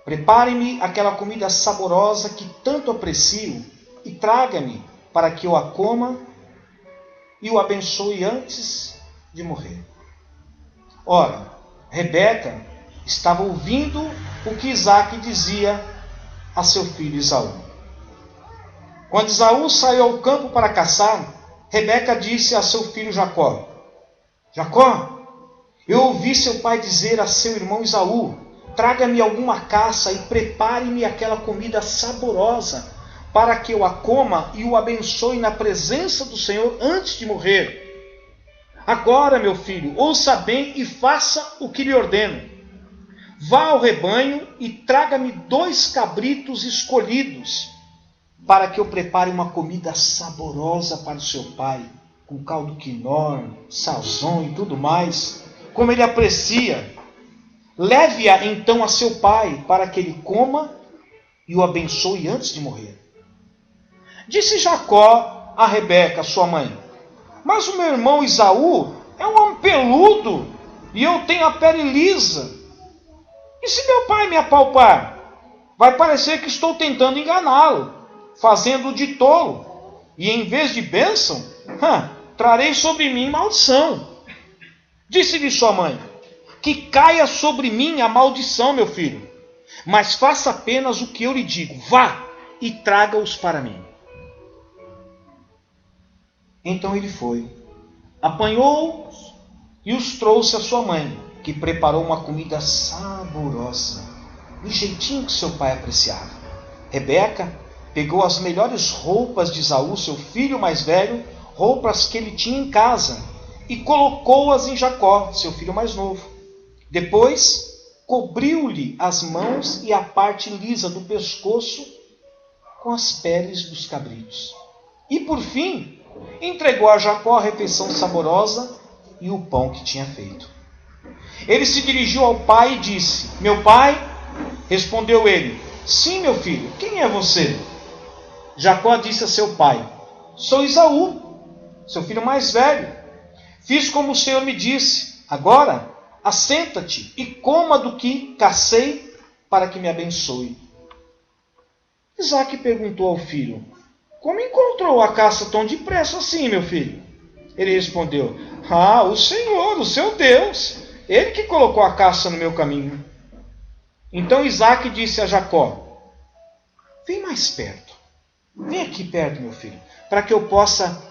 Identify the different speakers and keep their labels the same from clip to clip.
Speaker 1: Prepare-me aquela comida saborosa que tanto aprecio e traga-me para que eu a coma e o abençoe antes de morrer. Ora, Rebeca estava ouvindo o que Isaque dizia a seu filho Esaú. Quando Esaú saiu ao campo para caçar, Rebeca disse a seu filho Jacó: Jacó, eu ouvi seu pai dizer a seu irmão Esaú: traga-me alguma caça e prepare-me aquela comida saborosa, para que eu a coma e o abençoe na presença do Senhor antes de morrer. Agora, meu filho, ouça bem e faça o que lhe ordeno. Vá ao rebanho e traga-me 2 cabritos escolhidos, para que eu prepare uma comida saborosa para o seu pai, com caldo quinó, sazon e tudo mais, como ele aprecia. Leve-a então a seu pai, para que ele coma e o abençoe antes de morrer. Disse Jacó a Rebeca, sua mãe: mas o meu irmão Esaú é um homem peludo e eu tenho a pele lisa. E se meu pai me apalpar, vai parecer que estou tentando enganá-lo, fazendo-o de tolo, e em vez de bênção, trarei sobre mim maldição. Disse-lhe sua mãe: que caia sobre mim a maldição, meu filho, mas faça apenas o que eu lhe digo. Vá e traga-os para mim. Então ele foi, apanhou-os e os trouxe à sua mãe, que preparou uma comida saborosa, do jeitinho que seu pai apreciava. Rebeca pegou as melhores roupas de Esaú, seu filho mais velho, roupas que ele tinha em casa, e colocou-as em Jacó, seu filho mais novo. Depois, cobriu-lhe as mãos e a parte lisa do pescoço com as peles dos cabritos. E, por fim, entregou a Jacó a refeição saborosa e o pão que tinha feito. Ele se dirigiu ao pai e disse: meu pai? Respondeu ele: sim, meu filho, quem é você? Jacó disse a seu pai: sou Esaú, seu filho mais velho. Fiz como o Senhor me disse. Agora, assenta-te e coma do que cacei, para que me abençoe. Isaque perguntou ao filho: como encontrou a caça tão depressa assim, meu filho? Ele respondeu: o Senhor, o seu Deus, ele que colocou a caça no meu caminho. Então Isaque disse a Jacó: vem mais perto, vem aqui perto, meu filho, para que eu possa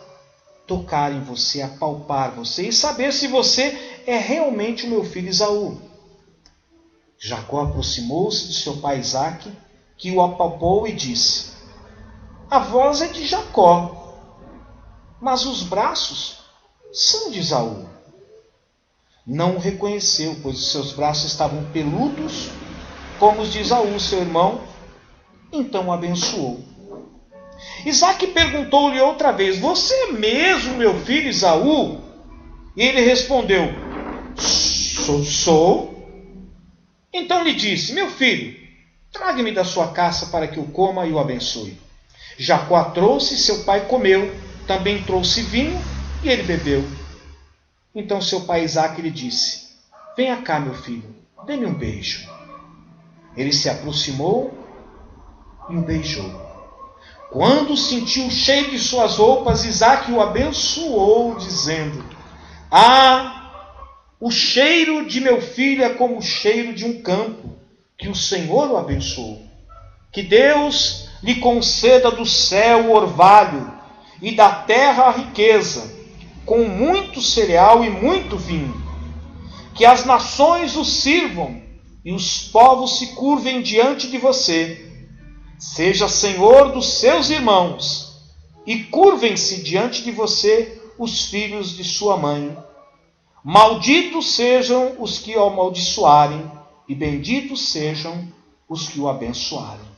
Speaker 1: tocar em você, apalpar você e saber se você é realmente o meu filho Esaú. Jacó aproximou-se de seu pai Isaque, que o apalpou e disse: a voz é de Jacó, mas os braços são de Esaú. Não o reconheceu, pois os seus braços estavam peludos, como os de Esaú, seu irmão. Então o abençoou. Isaque perguntou-lhe outra vez: você é mesmo meu filho Esaú? E ele respondeu: sou. Então lhe disse: meu filho, traga-me da sua caça para que eu coma e o abençoe. Jacó trouxe, seu pai comeu, também trouxe vinho e ele bebeu. Então seu pai Isaque lhe disse: venha cá, meu filho, dê-me um beijo. Ele se aproximou e o beijou. Quando sentiu o cheiro de suas roupas, Isaque o abençoou, dizendo: o cheiro de meu filho é como o cheiro de um campo, que o Senhor o abençoou. Que Deus lhe conceda do céu o orvalho e da terra a riqueza, com muito cereal e muito vinho. Que as nações o sirvam e os povos se curvem diante de você. Seja senhor dos seus irmãos e curvem-se diante de você os filhos de sua mãe. Malditos sejam os que o amaldiçoarem e benditos sejam os que o abençoarem.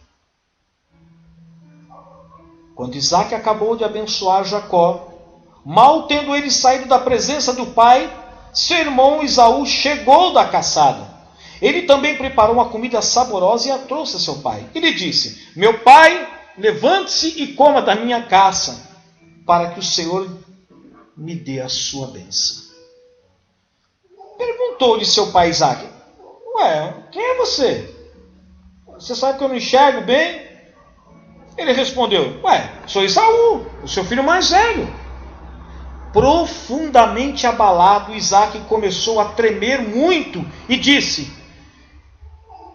Speaker 1: Quando Isaque acabou de abençoar Jacó, mal tendo ele saído da presença do pai, seu irmão Esaú chegou da caçada. Ele também preparou uma comida saborosa e a trouxe a seu pai. Ele disse: meu pai, levante-se e coma da minha caça, para que o Senhor me dê a sua bênção. Perguntou-lhe seu pai Isaque: quem é você? você sabe que eu não enxergo bem? Ele respondeu: ué, sou Esaú, o seu filho mais velho. Profundamente abalado, Isaque começou a tremer muito e disse: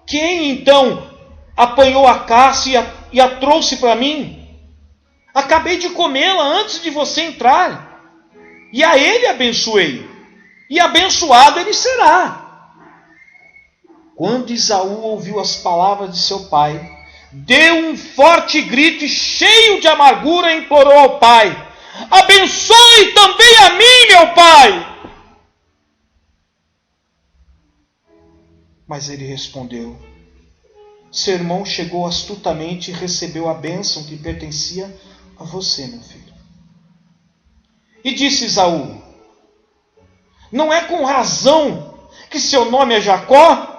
Speaker 1: quem então apanhou a caça e a trouxe para mim? Acabei de comê-la antes de você entrar, e a ele abençoei, e abençoado ele será. Quando Esaú ouviu as palavras de seu pai, deu um forte grito e, cheio de amargura, implorou ao pai: abençoe também a mim, meu pai. Mas ele respondeu: seu irmão chegou astutamente e recebeu a bênção que pertencia a você, meu filho. E disse Esaú: não é com razão que seu nome é Jacó?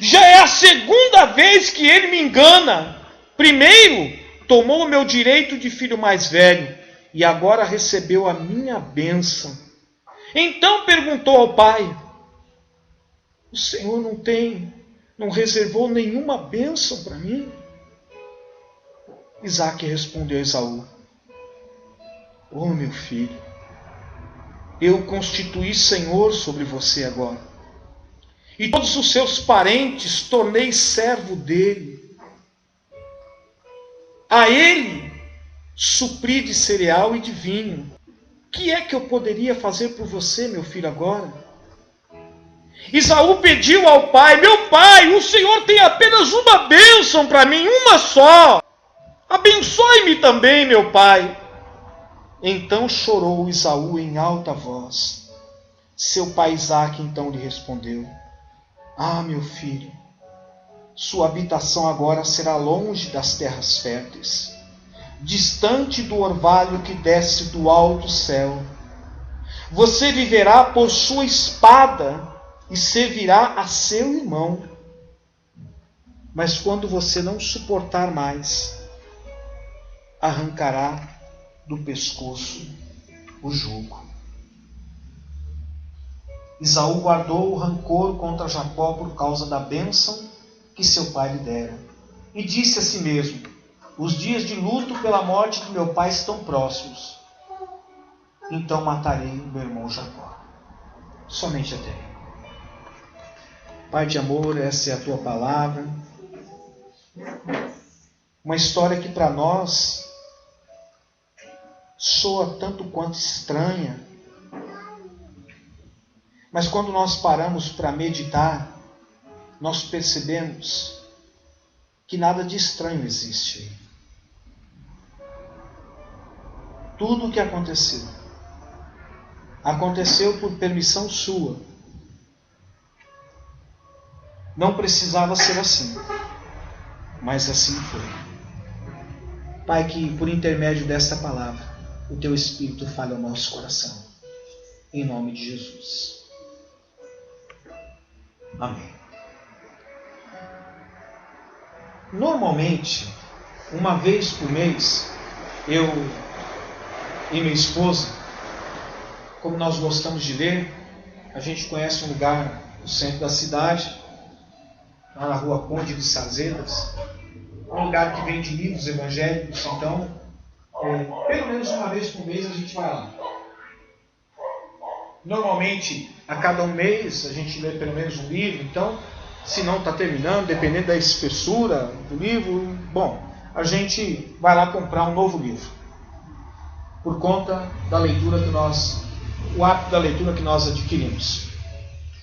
Speaker 1: Já é a segunda vez que ele me engana. Primeiro tomou o meu direito de filho mais velho, e agora recebeu a minha bênção. Então perguntou ao pai: o Senhor não reservou nenhuma bênção para mim? Isaque respondeu a Esaú: oh, meu filho, eu constituí senhor sobre você agora, e todos os seus parentes tornei servo dele. A ele supri de cereal e de vinho. O que é que eu poderia fazer por você, meu filho, agora? Esaú pediu ao pai: meu pai, o Senhor tem apenas uma bênção para mim, uma só. Abençoe-me também, meu pai. Então chorou Esaú em alta voz. Seu pai Isaque então lhe respondeu: ah, meu filho, sua habitação agora será longe das terras férteis, distante do orvalho que desce do alto céu. Você viverá por sua espada e servirá a seu irmão. Mas quando você não suportar mais, arrancará do pescoço o jugo. Esaú guardou o rancor contra Jacó por causa da bênção que seu pai lhe dera. E disse a si mesmo: os dias de luto pela morte de meu pai estão próximos. Então matarei meu irmão Jacó. Somente até aí. Pai de amor, essa é a tua palavra. Uma história que para nós soa tanto quanto estranha. Mas quando nós paramos para meditar, nós percebemos que nada de estranho existe. Tudo o que aconteceu por permissão sua. Não precisava ser assim, mas assim foi. Pai, que por intermédio desta palavra, o teu Espírito fale ao nosso coração. Em nome de Jesus. Amém. Normalmente, uma vez por mês, eu e minha esposa, como nós gostamos de ler, a gente conhece um lugar no centro da cidade, lá na rua Conde de Sazedas, um lugar que vende livros evangélicos. Então, pelo menos uma vez por mês a gente vai lá. Normalmente, a cada um mês, a gente lê pelo menos um livro. Então, se não está terminando, dependendo da espessura do livro, bom, a gente vai lá comprar um novo livro. Por conta da leitura o hábito da leitura que nós adquirimos.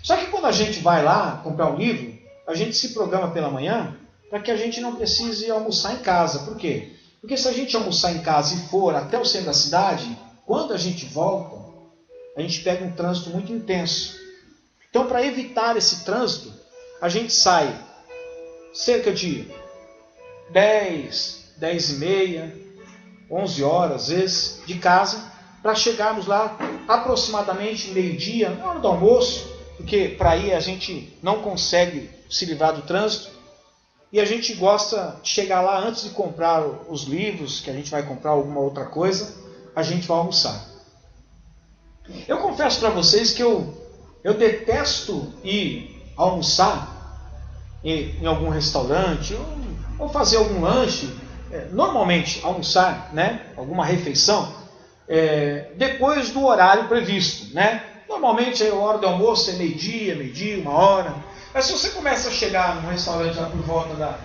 Speaker 1: Só que quando a gente vai lá comprar um livro, a gente se programa pela manhã para que a gente não precise almoçar em casa. Por quê? Porque se a gente almoçar em casa e for até o centro da cidade, quando a gente volta, a gente pega um trânsito muito intenso. Então, para evitar esse trânsito, a gente sai cerca de 10, 10 e meia, 11 horas, às vezes, de casa, para chegarmos lá aproximadamente meio-dia, na hora do almoço, porque para aí a gente não consegue se livrar do trânsito, e a gente gosta de chegar lá antes de comprar os livros, que a gente vai comprar alguma outra coisa, a gente vai almoçar. Eu confesso para vocês que eu detesto ir almoçar em algum restaurante, ou fazer algum lanche, normalmente almoçar, né, alguma refeição, depois do horário previsto, né? Normalmente a hora do almoço é meio-dia, 1 hora. Mas se você começa a chegar no restaurante lá por volta da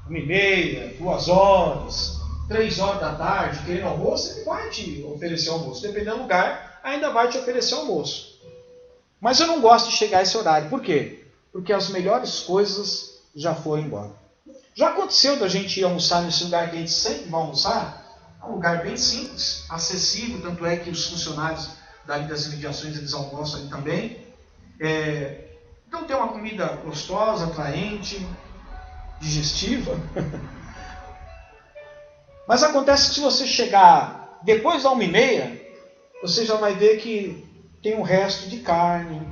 Speaker 1: 1h30, 2 horas, 3 horas da tarde, querendo almoço, ele vai te oferecer almoço. Dependendo do lugar, ainda vai te oferecer almoço. Mas eu não gosto de chegar a esse horário. Por quê? Porque as melhores coisas já foram embora. Já aconteceu da gente ir almoçar nesse lugar que a gente sempre vai almoçar. É um lugar bem simples, acessível, tanto é que os funcionários dali das imediações eles almoçam ali também. Então tem uma comida gostosa, atraente, digestiva. Mas acontece que se você chegar depois da 1h30, você já vai ver que tem um resto de carne,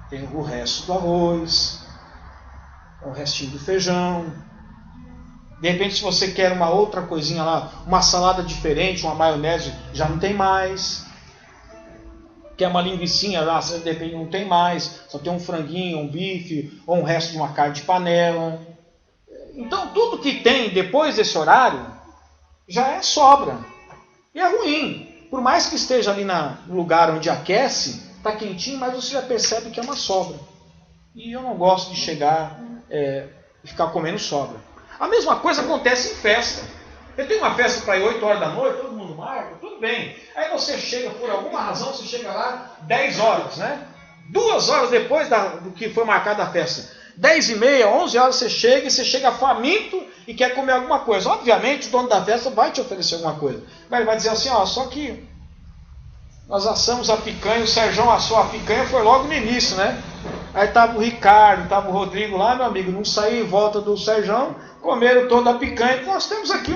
Speaker 1: tem o resto do arroz, o restinho do feijão. De repente, se você quer uma outra coisinha lá, uma salada diferente, uma maionese, já não tem mais. Quer uma linguicinha lá, de repente não tem mais. Só tem um franguinho, um bife, ou um resto de uma carne de panela. Então, tudo que tem depois desse horário, já é sobra. E é ruim. Por mais que esteja ali no lugar onde aquece, está quentinho, mas você já percebe que é uma sobra. E eu não gosto de chegar e ficar comendo sobra. A mesma coisa acontece em festa. Você tem uma festa para ir 8 horas da noite, todo mundo marca, tudo bem. Aí você chega, por alguma razão, você chega lá 10 horas, né? 2 horas depois do que foi marcada a festa. 10h30, 11 horas você chega faminto e quer comer alguma coisa. Obviamente o dono da festa vai te oferecer alguma coisa. Mas ele vai dizer assim, só que nós assamos a picanha, o Sérgio assou a picanha, foi logo no início, né? Aí estava o Ricardo, estava o Rodrigo lá, meu amigo, não saí em volta do Sérgio, comeram toda a picanha. Então nós temos aqui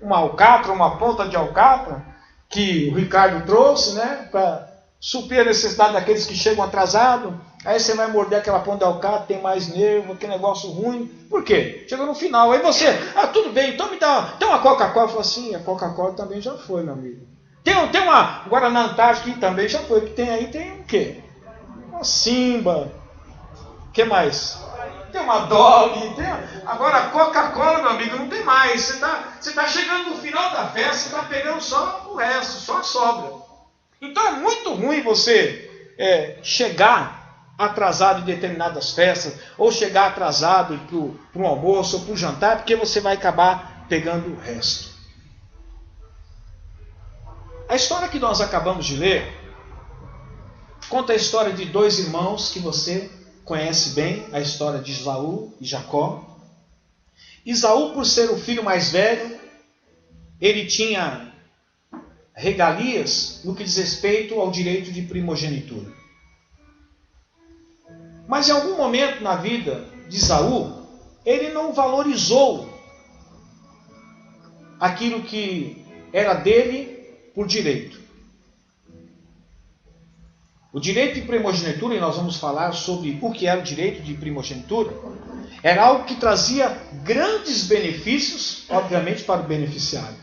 Speaker 1: uma alcatra, uma ponta de alcatra, que o Ricardo trouxe, né? Para suprir a necessidade daqueles que chegam atrasados. Aí você vai morder aquela ponta de alcatra, tem mais nervo, aquele negócio ruim. Por quê? Chega no final, aí você, tudo bem, então me dá uma Coca-Cola. Eu falo assim, a Coca-Cola também já foi, meu amigo. Tem uma Guaraná Antártica que também já foi, que tem aí, tem o quê? Uma Simba, o que mais? Tem uma Dolly, agora a Coca-Cola, meu amigo, não tem mais. Você tá chegando no final da festa, você está pegando só o resto, só a sobra. Então é muito ruim você chegar atrasado em determinadas festas, ou chegar atrasado para um almoço ou para um jantar, porque você vai acabar pegando o resto. A história que nós acabamos de ler conta a história de 2 irmãos que você conhece bem, a história de Esaú e Jacó. Esaú, por ser o filho mais velho, ele tinha regalias no que diz respeito ao direito de primogenitura. Mas em algum momento na vida de Esaú, ele não valorizou aquilo que era dele por direito. O direito de primogenitura, e nós vamos falar sobre o que era o direito de primogenitura, era algo que trazia grandes benefícios, obviamente, para o beneficiário.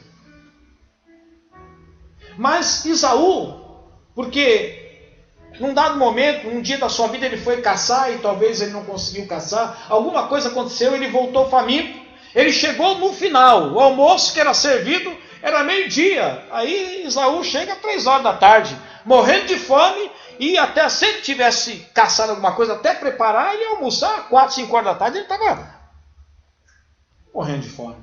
Speaker 1: Mas Esaú, porque num dado momento, um dia da sua vida ele foi caçar e talvez ele não conseguiu caçar, alguma coisa aconteceu, ele voltou faminto, ele chegou no final, o almoço que era servido era 12h, aí Esaú chega às 3 horas da tarde, morrendo de fome, e até se ele tivesse caçado alguma coisa, até preparar, ele ia almoçar às 4, 5 horas da tarde, ele estava morrendo de fome.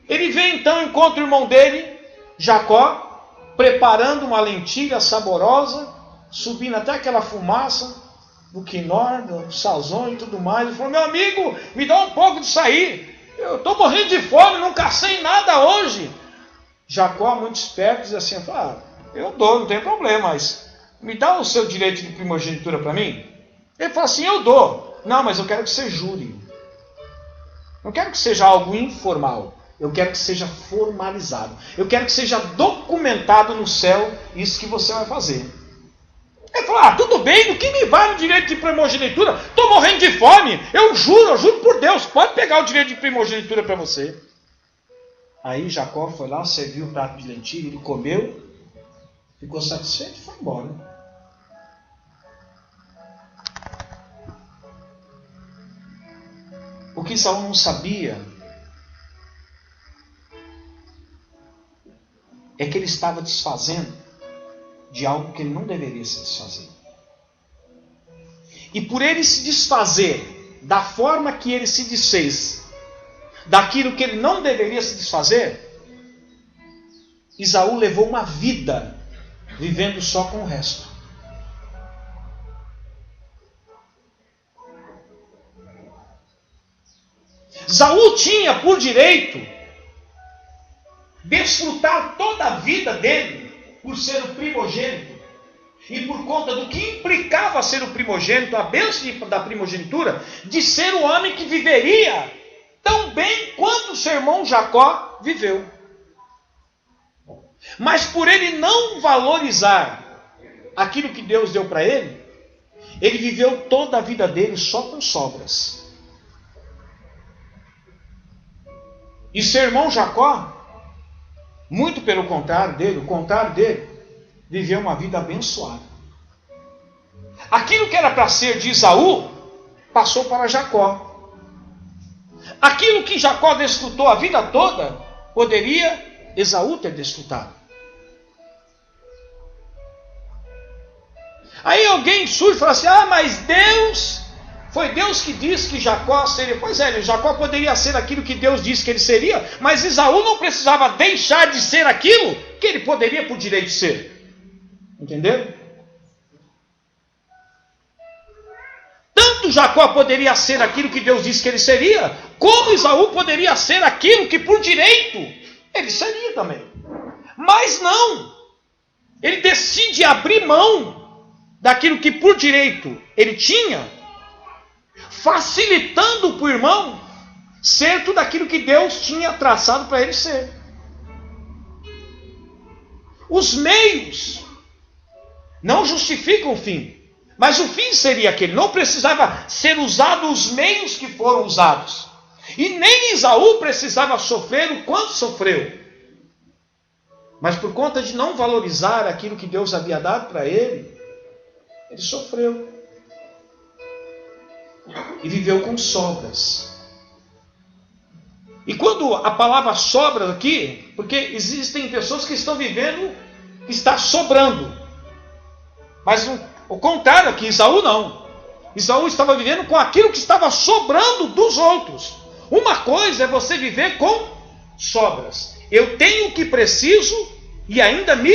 Speaker 1: Ele vem então, encontra o irmão dele, Jacó, preparando uma lentilha saborosa, subindo até aquela fumaça do quinó, do sazon e tudo mais. Ele falou, meu amigo, me dá um pouco disso aí. Eu estou morrendo de fome, não cacei nada hoje. Jacó, muito esperto, diz assim, eu dou, não tem problema, mas me dá o seu direito de primogenitura para mim? Ele fala assim, eu dou. Não, mas eu quero que você jure. Não quero que seja algo informal. Eu quero que seja formalizado. Eu quero que seja documentado no céu isso que você vai fazer. Ele falou, tudo bem, do que me vale o direito de primogenitura? Estou morrendo de fome, eu juro por Deus, pode pegar o direito de primogenitura para você. Aí Jacó foi lá, serviu um prato de lentilha, ele comeu, ficou satisfeito e foi embora. O que Esaú não sabia é que ele estava desfazendo de algo que ele não deveria se desfazer. E por ele se desfazer da forma que ele se desfez, daquilo que ele não deveria se desfazer, Esaú levou uma vida vivendo só com o resto. Esaú tinha por direito desfrutar toda a vida dele por ser o primogênito. E por conta do que implicava ser o primogênito, a bênção da primogenitura, de ser o homem que viveria tão bem quanto o seu irmão Jacó viveu. Mas por ele não valorizar aquilo que Deus deu para ele, ele viveu toda a vida dele só com sobras. E seu irmão Jacó, muito pelo contrário dele, viveu uma vida abençoada. Aquilo que era para ser de Esaú, passou para Jacó. Aquilo que Jacó desfrutou a vida toda, poderia Esaú ter desfrutado. Aí alguém surge e fala assim, mas foi Deus que disse que Jacó seria. Pois é, Jacó poderia ser aquilo que Deus disse que ele seria, mas Esaú não precisava deixar de ser aquilo que ele poderia por direito ser. Entenderam? Tanto Jacó poderia ser aquilo que Deus disse que ele seria, como Esaú poderia ser aquilo que por direito ele seria também. Mas não, ele decide abrir mão daquilo que por direito ele tinha, facilitando para o irmão ser tudo aquilo que Deus tinha traçado para ele ser. Os meios não justificam o fim, mas o fim seria aquele. Não precisava ser usado os meios que foram usados, e nem Esaú precisava sofrer o quanto sofreu, mas por conta de não valorizar aquilo que Deus havia dado para ele, ele sofreu e viveu com sobras. E quando a palavra sobra aqui, porque existem pessoas que estão vivendo, que está sobrando, mas o contrário aqui, Esaú não. Esaú estava vivendo com aquilo que estava sobrando dos outros. Uma coisa é você viver com sobras. Eu tenho o que preciso e ainda me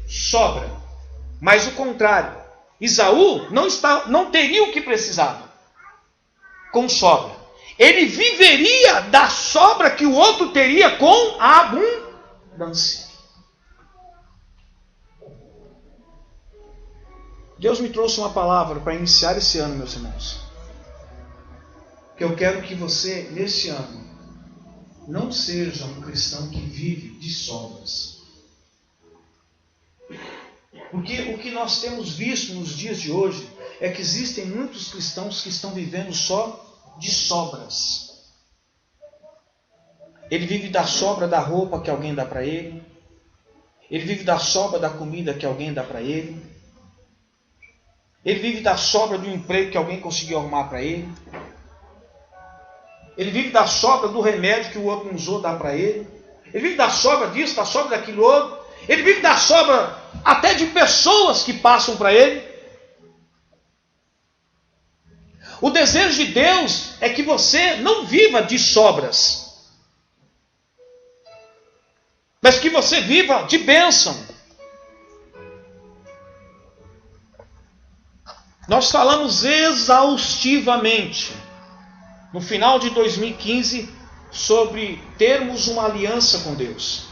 Speaker 1: sobra. Mas o contrário, Esaú não teria o que precisava com sobra. Ele viveria da sobra que o outro teria com a abundância. Deus me trouxe uma palavra para iniciar esse ano, meus irmãos. Que eu quero que você, neste ano, não seja um cristão que vive de sobras. Porque o que nós temos visto nos dias de hoje é que existem muitos cristãos que estão vivendo só de sobras. Ele vive da sobra da roupa que alguém dá para ele. Ele vive da sobra da comida que alguém dá para ele. Ele vive da sobra do emprego que alguém conseguiu arrumar para ele. Ele vive da sobra do remédio que o outro usou dar para ele. Ele vive da sobra disso, da sobra daquilo outro. Ele vive da sobra até de pessoas que passam para ele. O desejo de Deus é que você não viva de sobras, mas que você viva de bênção. Nós falamos exaustivamente no final de 2015 sobre termos uma aliança com Deus.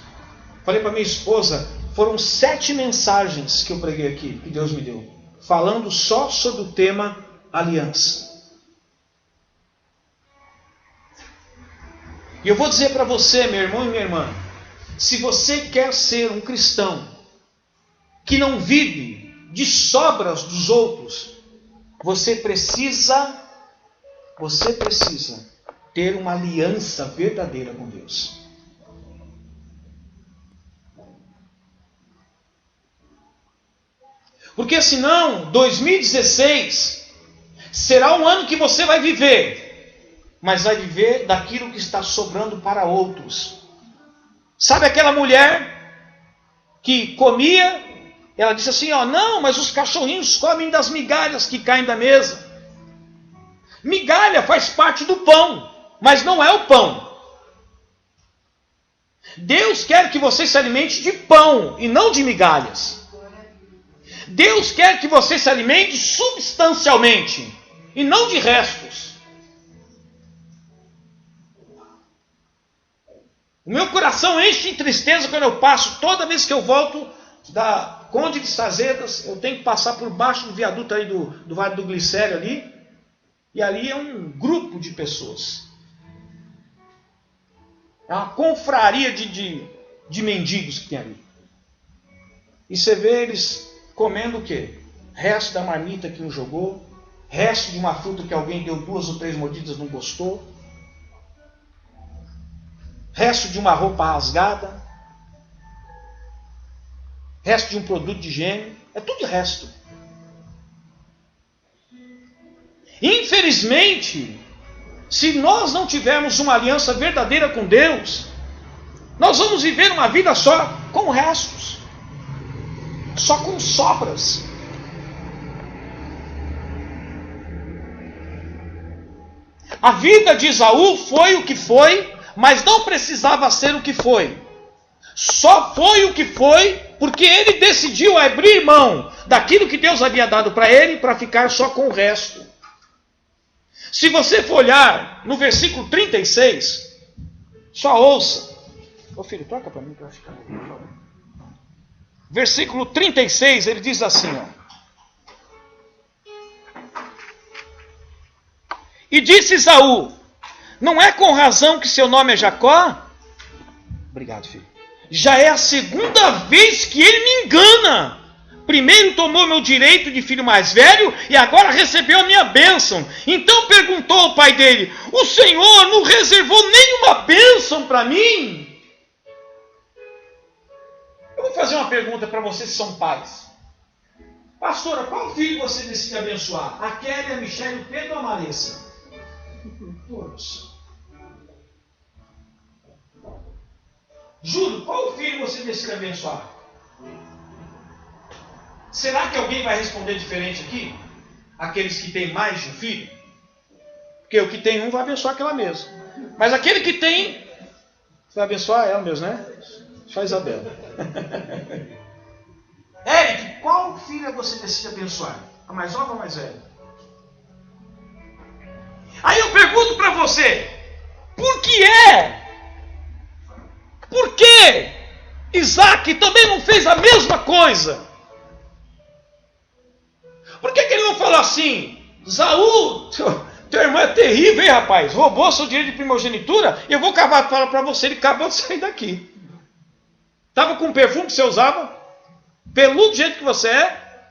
Speaker 1: Falei para minha esposa, foram 7 mensagens que eu preguei aqui, que Deus me deu, falando só sobre o tema aliança. E eu vou dizer para você, meu irmão e minha irmã, se você quer ser um cristão que não vive de sobras dos outros, você precisa ter uma aliança verdadeira com Deus. Porque senão, 2016 será um ano que você vai viver, mas vai viver daquilo que está sobrando para outros. Sabe aquela mulher que comia? Ela disse assim, ó, não, mas os cachorrinhos comem das migalhas que caem da mesa. Migalha faz parte do pão, mas não é o pão. Deus quer que você se alimente de pão e não de migalhas. Deus quer que você se alimente substancialmente e não de restos. O meu coração enche de tristeza quando eu passo, toda vez que eu volto da Conde de Sazedas, eu tenho que passar por baixo do viaduto aí do Vale do Glicério ali, e ali é um grupo de pessoas. É uma confraria de mendigos que tem ali. E você vê eles comendo o quê? Resto da marmita que não jogou, resto de uma fruta que alguém deu 2 ou 3 mordidas e não gostou, resto de uma roupa rasgada, resto de um produto de higiene, é tudo resto. Infelizmente, se nós não tivermos uma aliança verdadeira com Deus, nós vamos viver uma vida só com restos, só com sobras. A vida de Esaú foi o que foi, mas não precisava ser o que foi. Só foi o que foi porque ele decidiu abrir mão daquilo que Deus havia dado para ele para ficar só com o resto. Se você for olhar no versículo 36, só ouça. Ô filho, troca para mim para ficar. Versículo 36, ele diz assim, ó. E disse Esaú, não é com razão que seu nome é Jacó? Obrigado, filho. Já é a segunda vez que ele me engana. Primeiro tomou meu direito de filho mais velho e agora recebeu a minha bênção. Então perguntou ao pai dele, o Senhor não reservou nenhuma bênção para mim? Eu vou fazer uma pergunta para vocês que são pais. Pastora, qual filho você decide abençoar? A Kelly, a Michelle, o Pedro ou a Marissa? Todos. Júlio, qual filho você decide abençoar? Será que alguém vai responder diferente aqui? Aqueles que têm mais de um filho? Porque o que tem um vai abençoar aquela mesma. Mas aquele que tem, vai abençoar ela mesmo, né? Só a Isabela. Eric, qual filha você decide abençoar? A mais nova ou a mais velha? Aí eu pergunto para você, por que é? Por que Isaac também não fez a mesma coisa? Por que ele não falou assim, Esaú, teu irmão é terrível, hein, rapaz? Roubou seu direito de primogenitura, eu vou falar para você, ele acabou de sair daqui. Estava com o perfume que você usava, peludo do jeito que você é,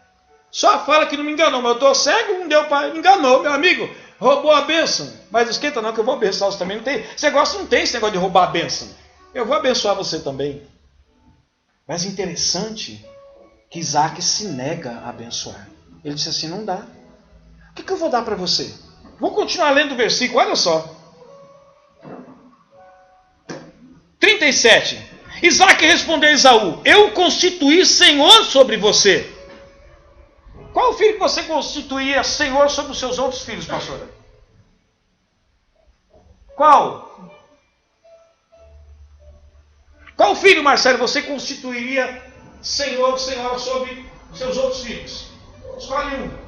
Speaker 1: só fala que não me enganou, mas eu estou cego, não deu para... Enganou, meu amigo, roubou a bênção. Mas esquenta não, que eu vou abençoar você também. Não tem, esse negócio não tem esse negócio de roubar a bênção. Eu vou abençoar você também. Mas interessante que Isaac se nega a abençoar. Ele disse assim, não dá. O que eu vou dar para você? Vou continuar lendo o versículo, olha só. 37. Isaac respondeu a Esaú, eu constituí Senhor sobre você. Qual o filho que você constituía Senhor sobre os seus outros filhos, pastora? Qual? Qual filho, Marcelo, você constituiria Senhor, Senhora sobre os seus outros filhos? Escolhe um.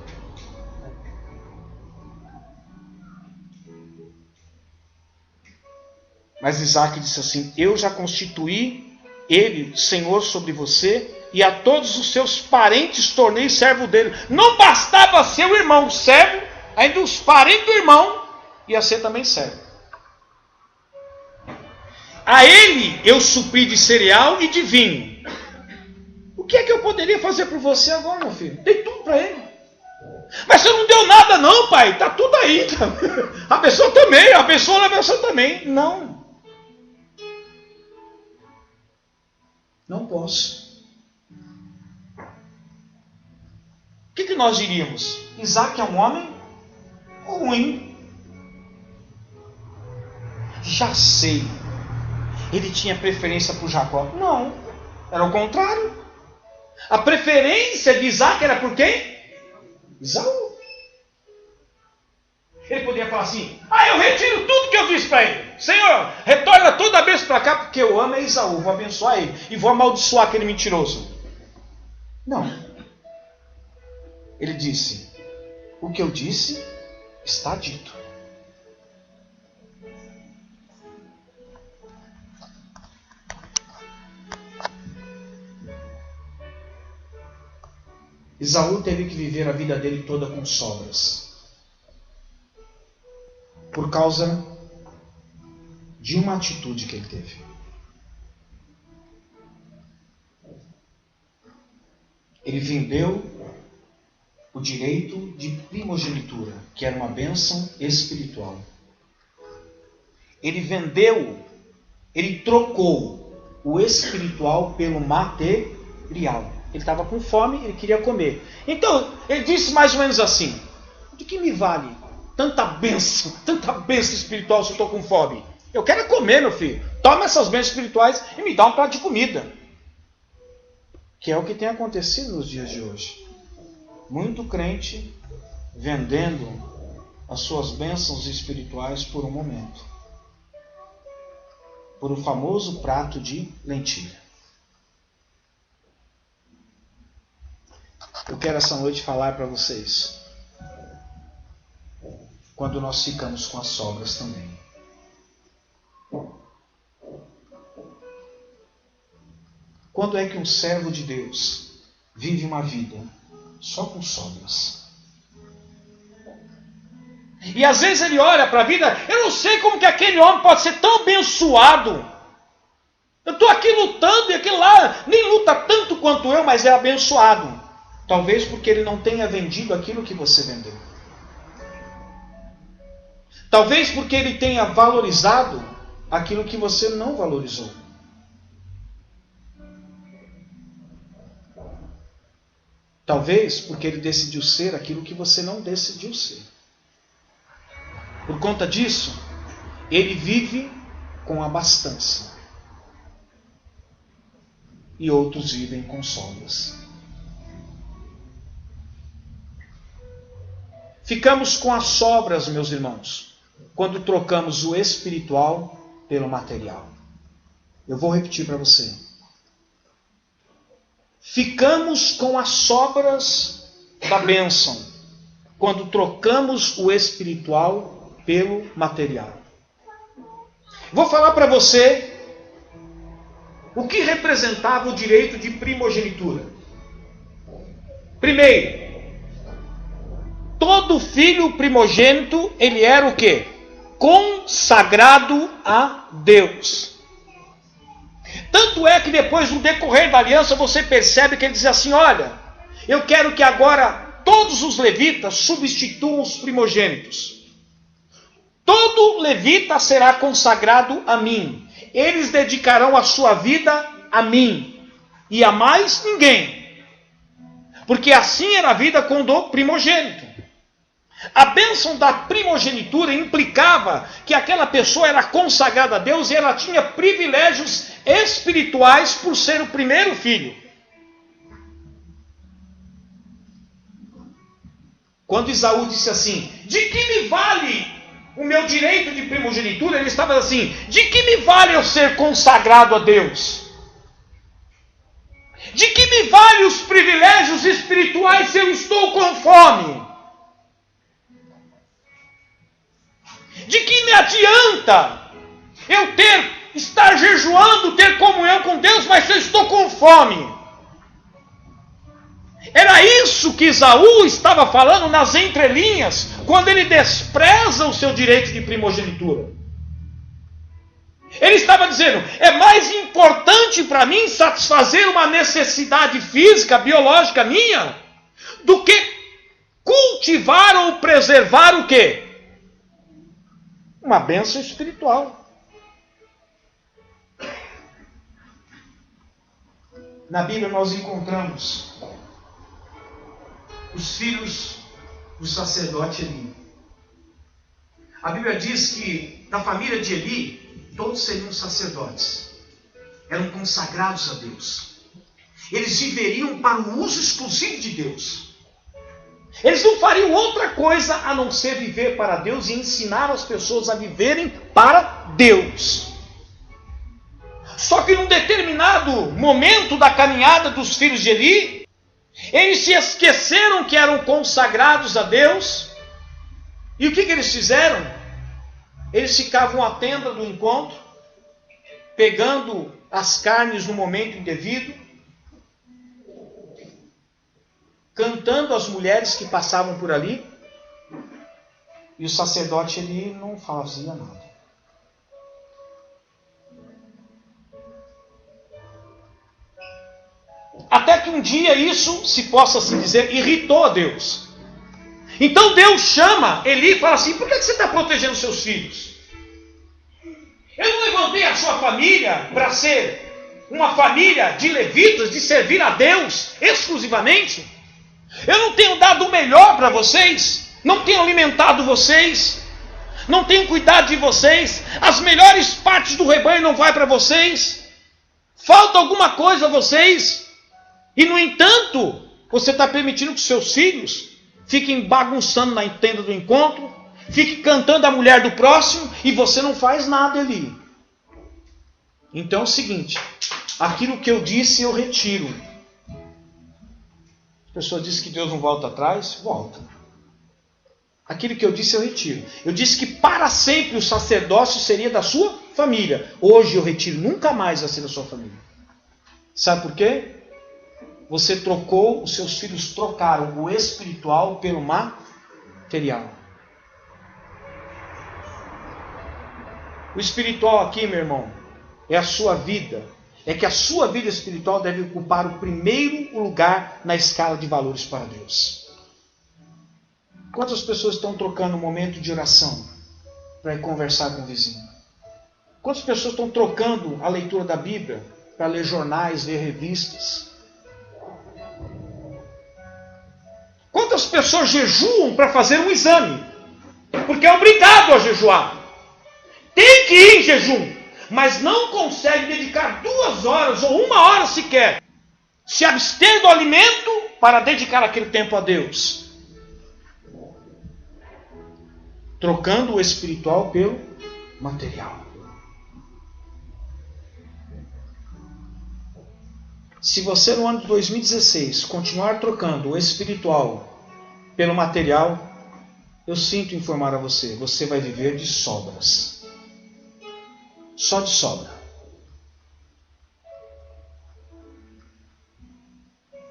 Speaker 1: Mas Isaac disse assim, eu já constituí ele Senhor sobre você, e a todos os seus parentes tornei servo dele. Não bastava ser o irmão servo, ainda os parentes do irmão ia ser também servo. A ele eu supri de cereal e de vinho. O que é que eu poderia fazer por você agora, meu filho? Dei tudo para ele. Mas você não deu nada não, pai. Está tudo aí. A pessoa também, a pessoa também. Não. Não posso. O que nós diríamos? Isaac é um homem ruim. Já sei. Ele tinha preferência por Jacó. Não, era o contrário. A preferência de Isaac era por quem? Esaú. Ele podia falar assim: eu retiro tudo que eu disse para ele. Senhor, retorna toda a bênção para cá, porque eu amo Esaú, vou abençoar ele e vou amaldiçoar aquele mentiroso. Não. Ele disse: o que eu disse está dito. Esaú teve que viver a vida dele toda com sobras, por causa de uma atitude que ele teve. Ele vendeu o direito de primogenitura, que era uma bênção espiritual. Ele trocou o espiritual pelo material. Ele estava com fome, ele queria comer. Então, ele disse mais ou menos assim: de que me vale tanta bênção espiritual se eu estou com fome? Eu quero comer, meu filho. Toma essas bênçãos espirituais e me dá um prato de comida. Que é o que tem acontecido nos dias de hoje. Muito crente vendendo as suas bênçãos espirituais por um momento. Por um famoso prato de lentilha. Eu quero essa noite falar para vocês. Quando nós ficamos com as sobras também. Quando é que um servo de Deus vive uma vida só com sobras? E às vezes ele olha para a vida: eu não sei como que aquele homem pode ser tão abençoado. Eu estou aqui lutando e aquele lá nem luta tanto quanto eu, mas é abençoado. Talvez porque ele não tenha vendido aquilo que você vendeu. Talvez porque ele tenha valorizado aquilo que você não valorizou. Talvez porque ele decidiu ser aquilo que você não decidiu ser. Por conta disso, ele vive com abastança. E outros vivem com sobras. Ficamos com as sobras, meus irmãos, quando trocamos o espiritual pelo material. Eu vou repetir para você. Ficamos com as sobras da bênção quando trocamos o espiritual pelo material. Vou falar para você o que representava o direito de primogenitura. Primeiro, todo filho primogênito, ele era o quê? Consagrado a Deus. Tanto é que depois, no decorrer da aliança, você percebe que ele diz assim: olha, eu quero que agora todos os levitas substituam os primogênitos. Todo levita será consagrado a mim. Eles dedicarão a sua vida a mim e a mais ninguém. Porque assim era a vida com o primogênito. A bênção da primogenitura implicava que aquela pessoa era consagrada a Deus e ela tinha privilégios espirituais por ser o primeiro filho. Quando Esaú disse assim: de que me vale o meu direito de primogenitura? Ele estava assim: de que me vale eu ser consagrado a Deus? De que me vale os privilégios espirituais se eu estou com fome? De que me adianta eu estar jejuando, ter comunhão com Deus, mas se eu estou com fome? Era isso que Esaú estava falando nas entrelinhas, quando ele despreza o seu direito de primogenitura. Ele estava dizendo: é mais importante para mim satisfazer uma necessidade física, biológica minha, do que cultivar ou preservar o quê? Uma bênção espiritual. Na Bíblia nós encontramos os filhos do sacerdote Eli. A Bíblia diz que da família de Eli, todos seriam sacerdotes. Eram consagrados a Deus. Eles viveriam para o uso exclusivo de Deus. Eles não fariam outra coisa a não ser viver para Deus e ensinar as pessoas a viverem para Deus. Só que num determinado momento da caminhada dos filhos de Eli, eles se esqueceram que eram consagrados a Deus. E o que eles fizeram? Eles ficavam à tenda do encontro, pegando as carnes no momento indevido, cantando as mulheres que passavam por ali, e o sacerdote ele não fazia nada. Até que um dia isso, se possa assim dizer, irritou a Deus. Então Deus chama Eli e fala assim: por que você está protegendo seus filhos? Eu não levantei a sua família para ser uma família de levitas, de servir a Deus exclusivamente? Eu não tenho dado o melhor para vocês? Não tenho alimentado vocês? Não tenho cuidado de vocês? As melhores partes do rebanho não vai para vocês? Falta alguma coisa a vocês? E no entanto, você está permitindo que seus filhos fiquem bagunçando na tenda do encontro, fiquem cantando a mulher do próximo, e você não faz nada ali. Então é o seguinte: aquilo que eu disse eu retiro. A pessoa diz que Deus não volta atrás, volta. Aquilo que eu disse eu retiro. Eu disse que para sempre o sacerdócio seria da sua família. Hoje eu retiro, nunca mais vai ser da sua família. Sabe por quê? Você trocou, os seus filhos trocaram o espiritual pelo material. O espiritual aqui, meu irmão, é a sua vida. É que a sua vida espiritual deve ocupar o primeiro lugar na escala de valores para Deus. Quantas pessoas estão trocando um momento de oração para ir conversar com o vizinho? Quantas pessoas estão trocando a leitura da Bíblia para ler jornais, ler revistas? Quantas pessoas jejuam para fazer um exame? Porque é obrigado a jejuar. Tem que ir em jejum, mas não consegue dedicar 2 horas ou 1 hora sequer, se abster do alimento para dedicar aquele tempo a Deus. Trocando o espiritual pelo material. Se você no ano de 2016 continuar trocando o espiritual pelo material, eu sinto informar a você, você vai viver de sobras. Só de sobra.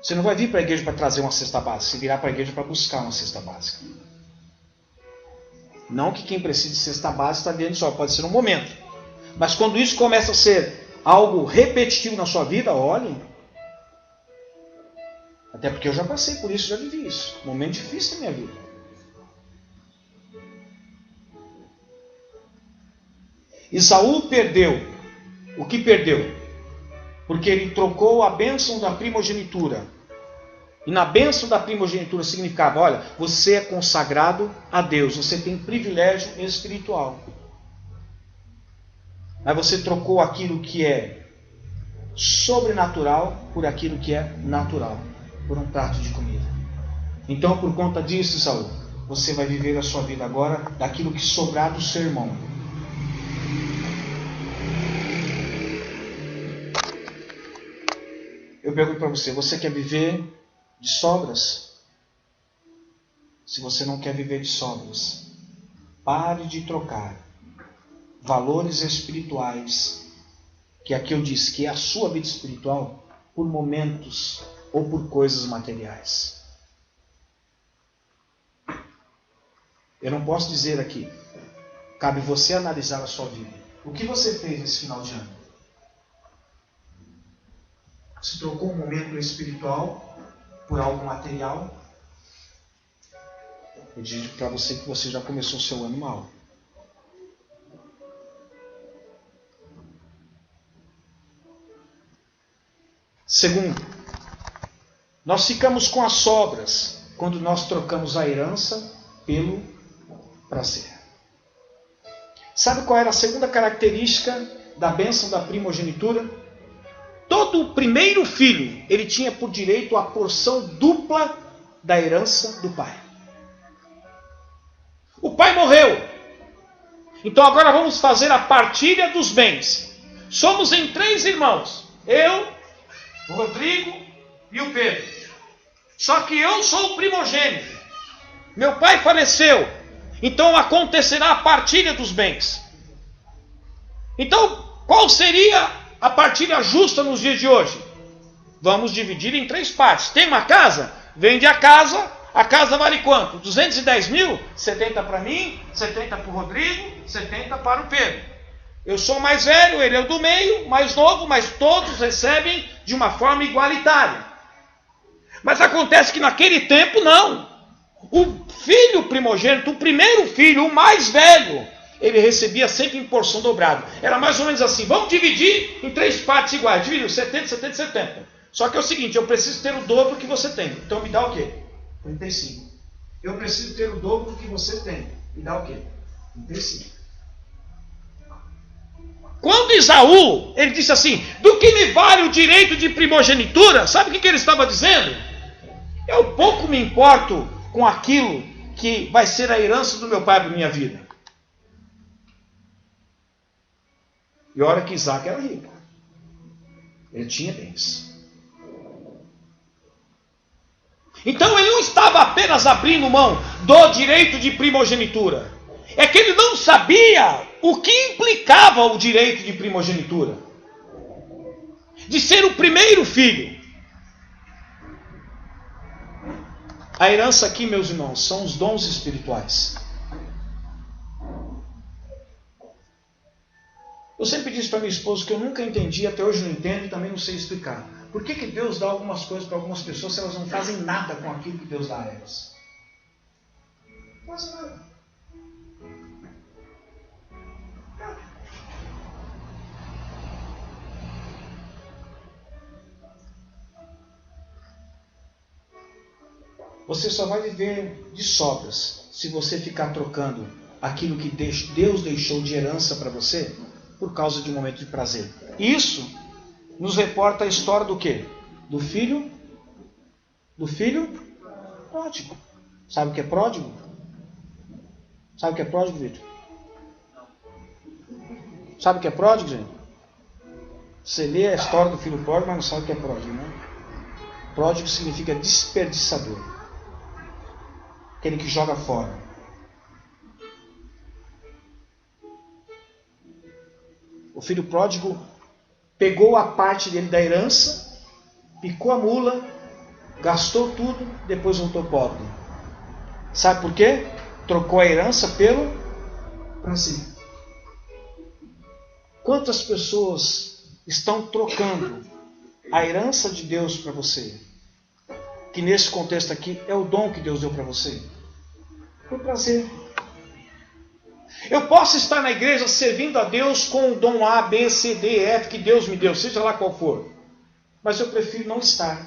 Speaker 1: Você não vai vir para a igreja para trazer uma cesta básica, você virá para a igreja para buscar uma cesta básica. Não que quem precisa de cesta básica está dentro só, pode ser um momento. Mas quando isso começa a ser algo repetitivo na sua vida, olhe. Até porque eu já passei por isso, já vivi isso. Um momento difícil na minha vida. Esaú perdeu. O que perdeu? Porque ele trocou a bênção da primogenitura. E na bênção da primogenitura significava, olha, você é consagrado a Deus, você tem privilégio espiritual. Mas você trocou aquilo que é sobrenatural por aquilo que é natural, por um prato de comida. Então, por conta disso, Esaú, você vai viver a sua vida agora daquilo que sobrar do seu irmão. Eu pergunto para você, você quer viver de sobras? Se você não quer viver de sobras, pare de trocar valores espirituais, que aqui eu disse que é a sua vida espiritual, por momentos ou por coisas materiais. Eu não posso dizer aqui, cabe você analisar a sua vida. O que você fez nesse final de ano? Você trocou um momento espiritual por algo material? Eu digo para você que você já começou o seu ano mal. Segundo, nós ficamos com as sobras quando nós trocamos a herança pelo prazer. Sabe qual era a segunda característica da bênção da primogenitura? Todo primeiro filho, ele tinha por direito a porção dupla da herança do pai. O pai morreu. Então agora vamos fazer a partilha dos bens. Somos em 3 irmãos. Eu, o Rodrigo e o Pedro. Só que eu sou o primogênito. Meu pai faleceu. Então acontecerá a partilha dos bens. Então, qual seria a partilha justa nos dias de hoje? Vamos dividir em 3 partes. Tem uma casa? Vende a casa vale quanto? 210 mil? 70 para mim, 70 para o Rodrigo, 70 para o Pedro. Eu sou mais velho, ele é o do meio, mais novo, mas todos recebem de uma forma igualitária. Mas acontece que naquele tempo não. O filho primogênito, o primeiro filho, o mais velho, ele recebia sempre em porção dobrada. Era mais ou menos assim, vamos dividir em 3 partes iguais. Dividiu 70, 70, 70. Só que é o seguinte, eu preciso ter o dobro que você tem. Então me dá o quê? 35. Eu preciso ter o dobro do que você tem. Me dá o quê? 35. Quando Esaú, ele disse assim, do que me vale o direito de primogenitura? Sabe o que ele estava dizendo? Eu pouco me importo com aquilo que vai ser a herança do meu pai para minha vida. E olha que Isaac era rico. Ele tinha bens. Então ele não estava apenas abrindo mão do direito de primogenitura. É que ele não sabia o que implicava o direito de primogenitura. De ser o primeiro filho. A herança aqui, meus irmãos, são os dons espirituais. Eu sempre disse para minha esposa que eu nunca entendi, até hoje não entendo e também não sei explicar. Por que Deus dá algumas coisas para algumas pessoas se elas não fazem nada com aquilo que Deus dá a elas? Não fazem nada. Você só vai viver de sobras se você ficar trocando aquilo que Deus deixou de herança para você por causa de um momento de prazer. Isso nos reporta a história do quê? Do filho pródigo. Sabe o que é pródigo? Sabe o que é pródigo, Vitor? Sabe o que é pródigo, gente? Você lê a história do filho pródigo, mas não sabe o que é pródigo, né? Pródigo significa desperdiçador. Aquele que joga fora. O filho pródigo pegou a parte dele da herança, picou a mula, gastou tudo, depois voltou pobre. Sabe por quê? Trocou a herança pelo prazer. Quantas pessoas estão trocando a herança de Deus para você? Que nesse contexto aqui é o dom que Deus deu para você. Por prazer. Eu posso estar na igreja servindo a Deus com o dom A, B, C, D, F que Deus me deu, seja lá qual for. Mas eu prefiro não estar.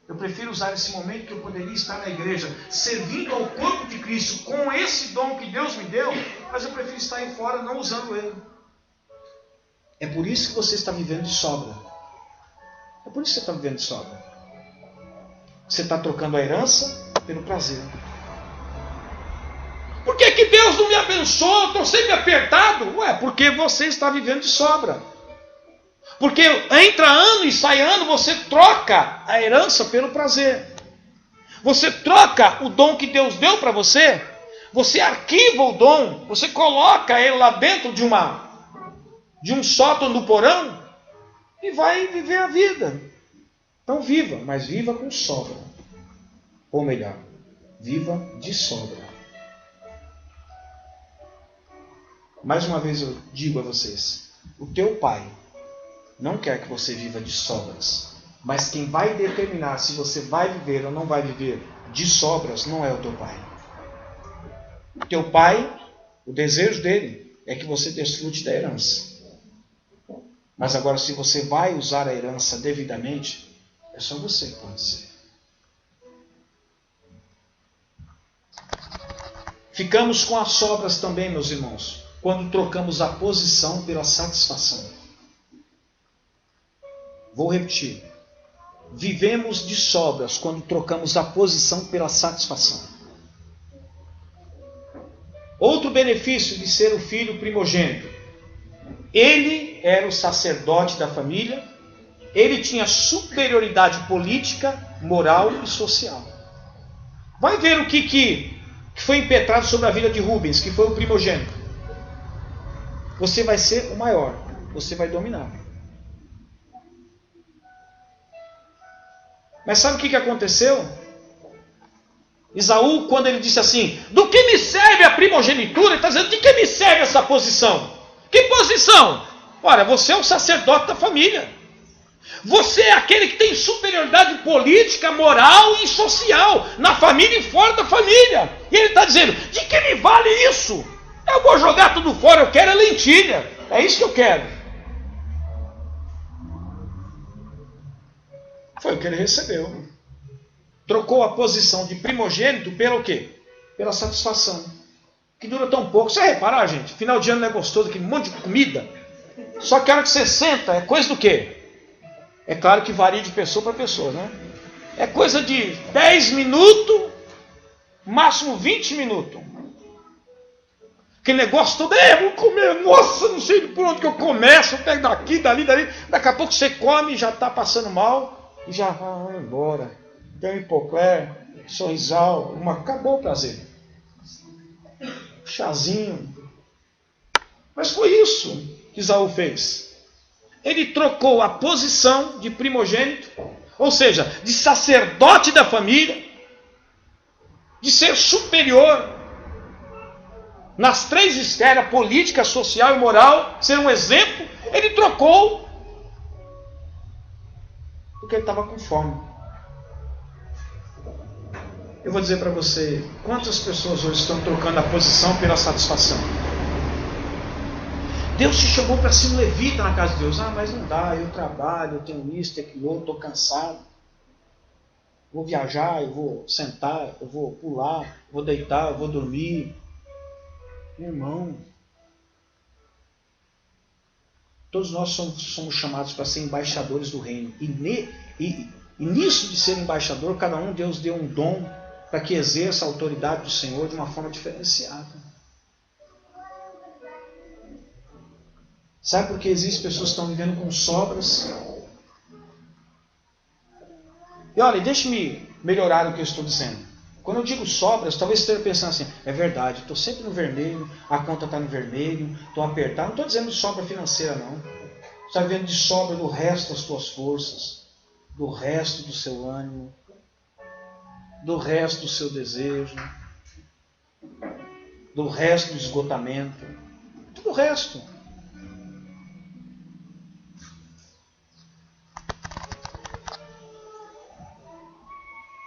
Speaker 1: Eu prefiro usar esse momento que eu poderia estar na igreja, servindo ao corpo de Cristo com esse dom que Deus me deu, mas eu prefiro estar aí fora não usando ele. É por isso que você está vivendo de sobra. É por isso que você está vivendo de sobra. Você está trocando a herança pelo prazer. Por que Deus não me abençoa? Estou sempre apertado. Ué, porque você está vivendo de sobra. Porque entra ano e sai ano, você troca a herança pelo prazer. Você troca o dom que Deus deu para você. Você arquiva o dom. Você coloca ele lá dentro de um sótão do porão. E vai viver a vida. Então viva, mas viva com sobra. Ou melhor, viva de sobra. Mais uma vez eu digo a vocês, o teu pai não quer que você viva de sobras, mas quem vai determinar se você vai viver ou não vai viver de sobras não é o teu pai. O teu pai, o desejo dele é que você desfrute da herança. Mas agora se você vai usar a herança devidamente, é só você que pode ser. Ficamos com as sobras também, meus irmãos. quando trocamos a posição pela satisfação. Vou repetir. Vivemos de sobras quando trocamos a posição pela satisfação. Outro benefício de ser o filho primogênito. Ele era o sacerdote da família, ele tinha superioridade política, moral e social. Vai ver o que foi impetrado sobre a vida de Rubens, que foi o primogênito. Você vai ser o maior, você vai dominar. Mas sabe o que aconteceu? Esaú, quando ele disse assim, do que me serve a primogenitura? Ele está dizendo, de que me serve essa posição? Que posição? Olha, você é o sacerdote da família. Você é aquele que tem superioridade política, moral e social, na família e fora da família. E ele está dizendo, de que me vale isso? Eu vou jogar tudo fora, eu quero a lentilha. É isso que eu quero. Foi o que ele recebeu. Trocou a posição de primogênito pelo quê? Pela satisfação. Que dura tão pouco. Você vai reparar, gente? Final de ano não é gostoso, aquele monte de comida. Só que a hora que você senta, é coisa do quê? É claro que varia de pessoa para pessoa, né? É coisa de 10 minutos, máximo 20 minutos. Aquele negócio todo, vou comer, nossa, não sei por onde que eu começo, eu pego daqui, dali. Daqui a pouco você come e já está passando mal e já vai embora. Tem um hipoclé, sorrisal, acabou o prazer. Chazinho. Mas foi isso que Esaú fez. Ele trocou a posição de primogênito, ou seja, de sacerdote da família, de ser superior nas 3 esferas, política, social e moral, ser um exemplo, ele trocou porque ele estava com fome. Eu vou dizer para você, quantas pessoas hoje estão trocando a posição pela satisfação? Deus te chamou para ser um levita na casa de Deus. Mas não dá, eu trabalho, eu tenho isso, tenho aquilo, estou cansado. Vou viajar, eu vou sentar, eu vou pular, vou deitar, eu vou dormir. Meu irmão, todos nós somos chamados para ser embaixadores do reino. E nisso de ser embaixador, cada um, Deus deu um dom para que exerça a autoridade do Senhor de uma forma diferenciada. Sabe por que existem pessoas que estão vivendo com sobras? E olha, deixe-me melhorar o que eu estou dizendo. Quando eu digo sobras, talvez você esteja pensando assim, é verdade, estou sempre no vermelho, a conta está no vermelho, estou apertado. Não estou dizendo de sobra financeira, não. Você está vivendo de sobra do resto das tuas forças, do resto do seu ânimo, do resto do seu desejo, do resto do esgotamento, tudo o resto.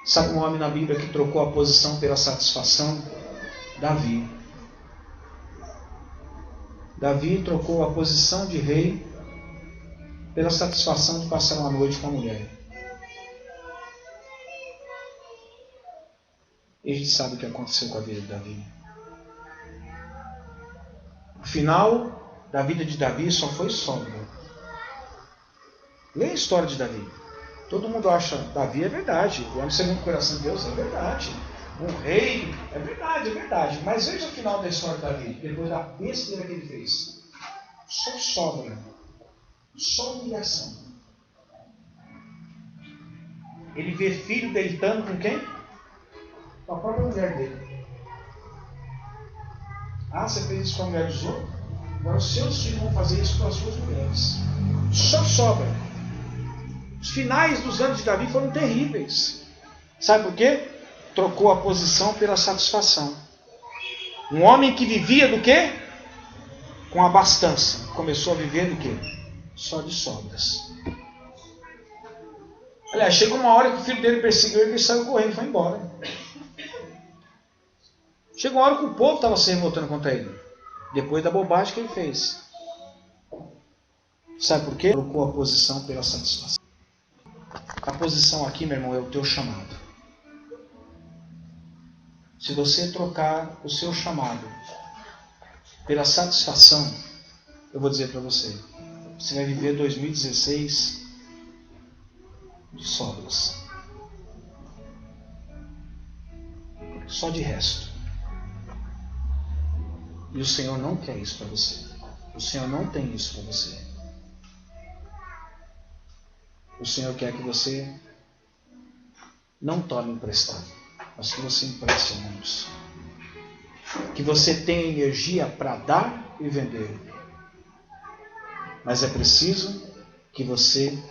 Speaker 1: Sabe um homem na Bíblia que trocou a posição pela satisfação? Davi. Davi trocou a posição de rei pela satisfação de passar uma noite com a mulher. E a gente sabe o que aconteceu com a vida de Davi. O final da vida de Davi só foi sombra. Leia a história de Davi. Todo mundo acha, Davi é verdade, o homem segundo o coração de Deus é verdade, um rei, é verdade. Mas veja o final da história de Davi, depois da besteira que ele fez. Só sobra, só humilhação. Ele vê filho deitando com quem? Com a própria mulher dele. Você fez isso com a mulher dos outros? Agora os seus filhos vão fazer isso com as suas mulheres. Só sobra. Os finais dos anos de Davi foram terríveis. Sabe por quê? Trocou a posição pela satisfação. Um homem que vivia do quê? Com abastança. Começou a viver do quê? Só de sobras. Aliás, chegou uma hora que o filho dele perseguiu ele e saiu correndo e foi embora. Chegou uma hora que o povo estava se revoltando contra ele. Depois da bobagem que ele fez. Sabe por quê? Trocou a posição pela satisfação. A posição aqui, meu irmão, é o teu chamado. Se você trocar o seu chamado pela satisfação, eu vou dizer para você, você vai viver 2016 de sobras. Só de resto. E o Senhor não quer isso para você. O Senhor não tem isso para você. O Senhor quer que você não tome emprestado, mas que você empreste a muitos. Que você tenha energia para dar e vender. Mas é preciso que você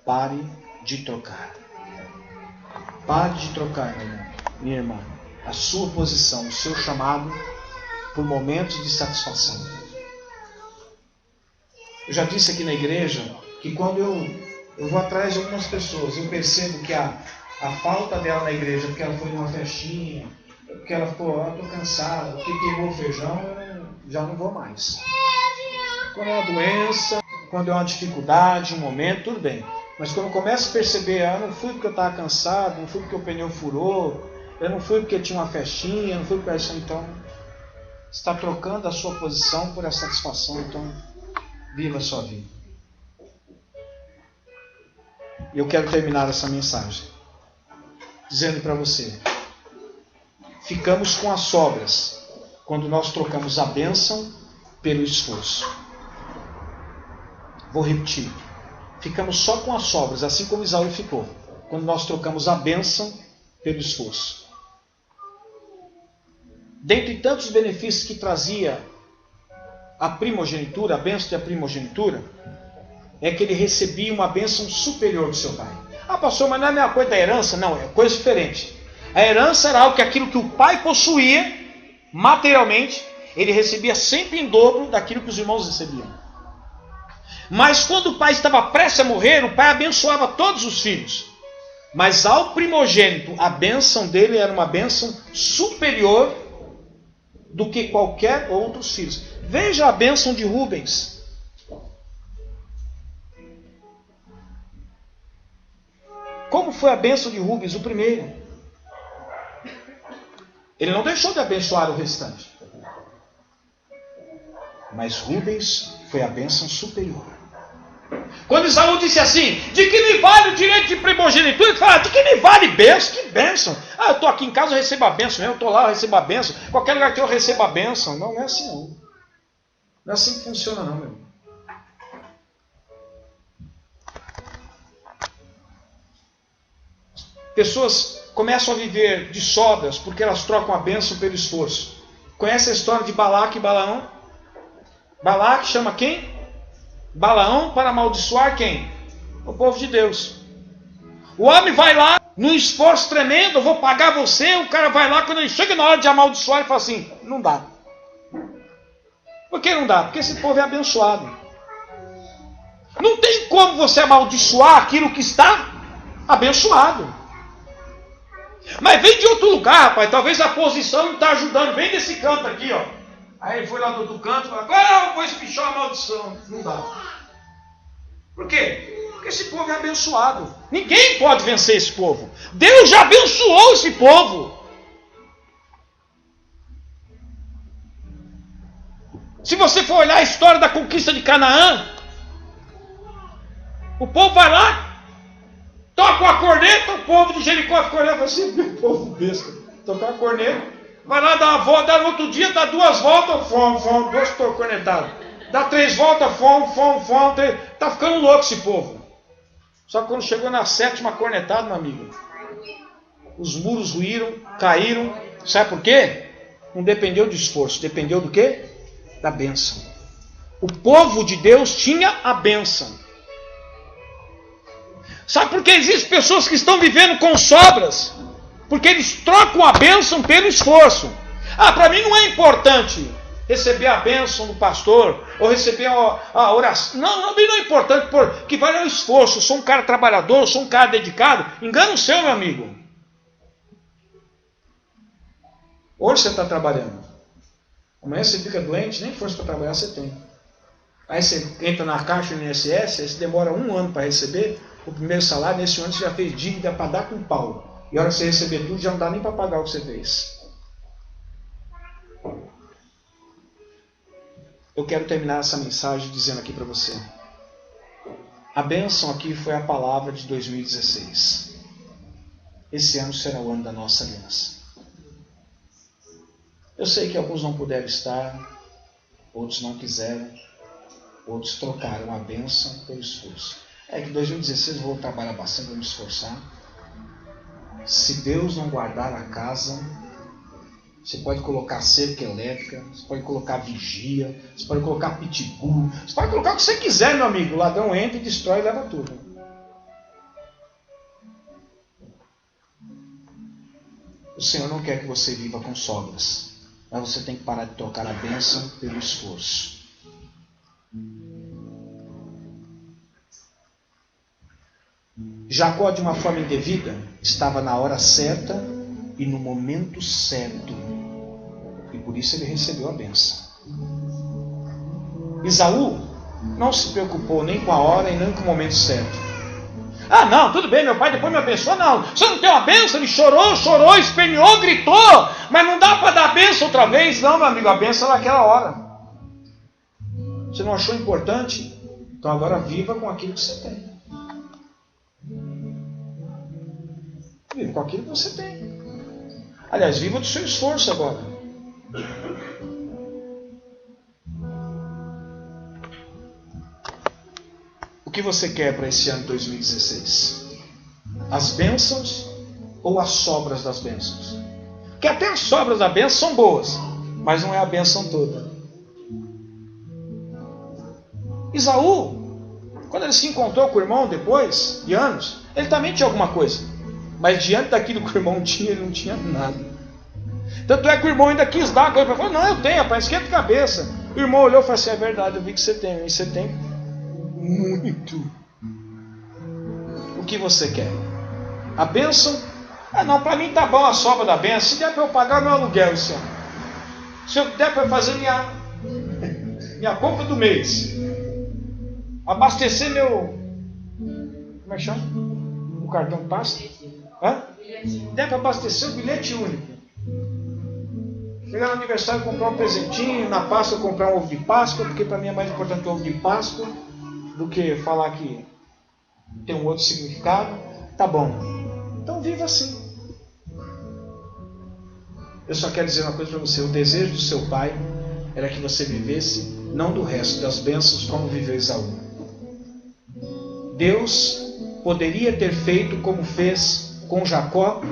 Speaker 1: pare de trocar. Pare de trocar, minha irmã, a sua posição, o seu chamado, por momentos de satisfação. Eu já disse aqui na igreja que quando eu vou atrás de algumas pessoas, eu percebo que a falta dela na igreja, porque ela foi numa festinha, porque ela ficou, estou cansada, porque queimou o feijão, eu já não vou mais. Quando é uma doença, quando é uma dificuldade, um momento, tudo bem. Mas quando eu começo a perceber, eu não fui porque eu estava cansado, não fui porque o pneu furou, eu não fui porque tinha uma festinha, não fui porque isso, então você está trocando a sua posição por essa satisfação, então viva a sua vida. E eu quero terminar essa mensagem dizendo para você: ficamos com as sobras quando nós trocamos a bênção pelo esforço. Vou repetir. Ficamos só com as sobras, assim como Isaú ficou, quando nós trocamos a bênção pelo esforço. Dentre tantos benefícios que trazia a primogenitura, a bênção da primogenitura, é que ele recebia uma bênção superior do seu pai. Ah, pastor, mas não é a mesma coisa da herança? Não, é coisa diferente. A herança era algo que aquilo que o pai possuía, materialmente, ele recebia sempre em dobro daquilo que os irmãos recebiam. Mas quando o pai estava prestes a morrer, o pai abençoava todos os filhos. Mas ao primogênito, a bênção dele era uma bênção superior do que qualquer outros filhos. Veja a bênção de Rubens. Como foi a bênção de Rubens, o primeiro? Ele não deixou de abençoar o restante. Mas Rubens foi a bênção superior. Quando Isaú disse assim: de que me vale o direito de primogenitura? Ele fala: de que me vale bênção? Que bênção? Ah, eu estou aqui em casa, eu recebo a bênção mesmo, eu estou lá, eu recebo a bênção. Qualquer lugar que eu receba a bênção. Não, não é assim não. Não é assim que funciona não, meu irmão. Pessoas começam a viver de sobras porque elas trocam a bênção pelo esforço. Conhece a história de Balaque e Balaão? Balaque chama quem? Balaão para amaldiçoar quem? O povo de Deus. O homem vai lá, num esforço tremendo, eu vou pagar você. O cara vai lá, quando ele chega na hora de amaldiçoar, ele fala assim: não dá. Por que não dá? Porque esse povo é abençoado. Não tem como você amaldiçoar aquilo que está abençoado. Mas vem de outro lugar, rapaz. Talvez a posição não está ajudando. Vem desse canto aqui, ó. Aí ele foi lá do outro canto e falou: agora eu vou espichar a maldição. Não dá. Por quê? Porque esse povo é abençoado. Ninguém pode vencer esse povo. Deus já abençoou esse povo. Se você for olhar a história da conquista de Canaã, o povo vai lá, toca uma corneta, o povo de Jericó fica olhando assim: meu povo besta, tocar uma corneta, vai lá dar uma volta, no outro dia dá 2 voltas, fom, 2 cornetadas. Dá 3 voltas, fom, 3. Tá ficando louco esse povo. Só que quando chegou na 7ª cornetada, meu amigo, os muros ruíram, caíram. Sabe por quê? Não dependeu de esforço, dependeu do quê? Da bênção. O povo de Deus tinha a bênção. Sabe por que existem pessoas que estão vivendo com sobras? Porque eles trocam a bênção pelo esforço. Ah, para mim não é importante receber a bênção do pastor, ou receber a oração. Não é importante, porque vai ao esforço. Eu sou um cara trabalhador, eu sou um cara dedicado. Engana o seu, meu amigo. Hoje você está trabalhando. Amanhã você fica doente, nem força para trabalhar você tem. Aí você entra na caixa do INSS, aí você demora 1 ano para receber o primeiro salário. Nesse ano você já fez dívida para dar com pau. E a hora que você receber tudo, já não dá nem para pagar o que você fez. eu quero terminar essa mensagem dizendo aqui para você. A bênção aqui foi a palavra de 2016. Esse ano será o ano da nossa aliança. Eu sei que alguns não puderam estar, outros não quiseram, outros trocaram a bênção pelo esforço. É que 2016 eu vou trabalhar bastante, vou me esforçar. Se Deus não guardar a casa, você pode colocar cerca elétrica, você pode colocar vigia, você pode colocar pitbull, você pode colocar o que você quiser, meu amigo. O ladrão entra e destrói e leva tudo. O Senhor não quer que você viva com sobras, mas você tem que parar de trocar a bênção pelo esforço. Jacó, de uma forma indevida, estava na hora certa e no momento certo. E por isso ele recebeu a bênção. Esaú não se preocupou nem com a hora e nem com o momento certo. Ah, não, tudo bem, meu pai depois me abençoou. Não, você não tem uma bênção? Ele chorou, esperneou, gritou. Mas não dá para dar a bênção outra vez. Não, meu amigo, a bênção é naquela hora. Você não achou importante? Então agora viva com aquilo que você tem. Viva com aquilo que você tem. Aliás, viva do seu esforço agora. O que você quer para esse ano de 2016? As bênçãos ou as sobras das bênçãos? Porque até as sobras da bênção são boas, mas não é a bênção toda. Esaú, quando ele se encontrou com o irmão depois de anos, ele também tinha alguma coisa. Mas diante daquilo que o irmão tinha, ele não tinha nada. Tanto é que o irmão ainda quis dar a coisa para ele. Falou, não, eu tenho, rapaz, esquenta a cabeça. O irmão olhou e falou assim, é verdade, eu vi que você tem. E você tem muito. O que você quer? A bênção? Ah, não, para mim tá bom a sobra da bênção. Se der para eu pagar meu aluguel, Senhor. Se eu der para eu fazer minha compra do mês. Abastecer meu... Como é que chama? O cartão passa? Hã? Der para abastecer o bilhete único. Chegar no aniversário e comprar um presentinho, na Páscoa comprar um ovo de Páscoa, porque para mim é mais importante o ovo de Páscoa do que falar que tem um outro significado. Tá bom. Então viva assim. Eu só quero dizer uma coisa para você. O desejo do seu pai era que você vivesse, não do resto das bênçãos, como viveu Esaú. Deus poderia ter feito como fez com Jacó,